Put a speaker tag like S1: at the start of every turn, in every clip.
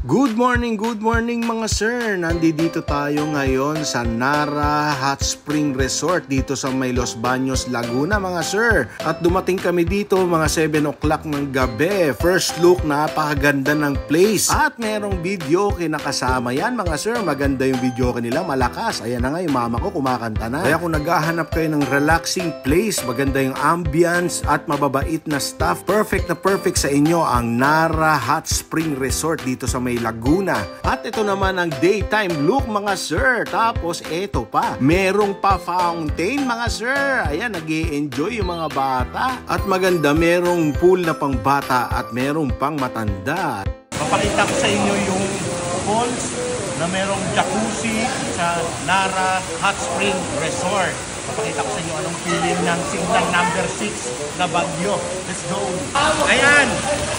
S1: Good morning mga sir. Nandito tayo ngayon sa Nara Hot Spring Resort dito sa may Los Baños, Laguna mga sir. At dumating kami dito mga 7 o'clock ng gabi. First look, napakaganda ng place. At merong video kinakasama yan mga sir. Maganda yung video nila, malakas. Ayan na nga yung mama ko kumakanta na. Kaya kung naghahanap kayo ng relaxing place, maganda yung ambience at mababait na staff, perfect na perfect sa inyo ang Nara Hot Spring Resort dito sa may Laguna. At ito naman ang daytime look mga sir. Tapos ito pa, merong pa fountain mga sir. Ayan, nag-i-enjoy yung mga bata. At maganda, merong pool na pang bata at merong pang matanda.
S2: Papakita ko sa inyo yung falls na merong jacuzzi sa Nara Hot Spring Resort. Papakita ko sa inyo anong feeling ng signal number 6 na Bagyo. Let's go! Ayan!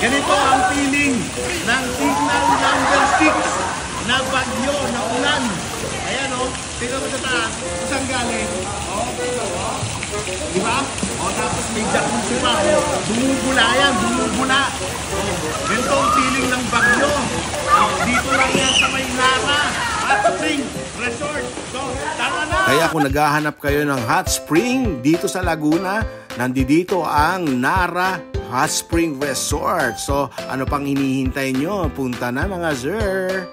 S2: Ganito ang feeling ng signal number 6 na Bagyo, na ulan. Ayan o, tingnan mo sa taas. Saan galing? Diba? Tapos may jacuzzi pa. Bumubula yan, bumubula. Ganito ang feeling ng Bagyo. Dito lang yan sa may Nara Hot Spring Resort. So, tara na!
S1: Kaya kung naghahanap kayo ng hot spring dito sa Laguna, nandito ang Nara Hot Spring Resort. So, ano pang hinihintay nyo? Punta na mga sir!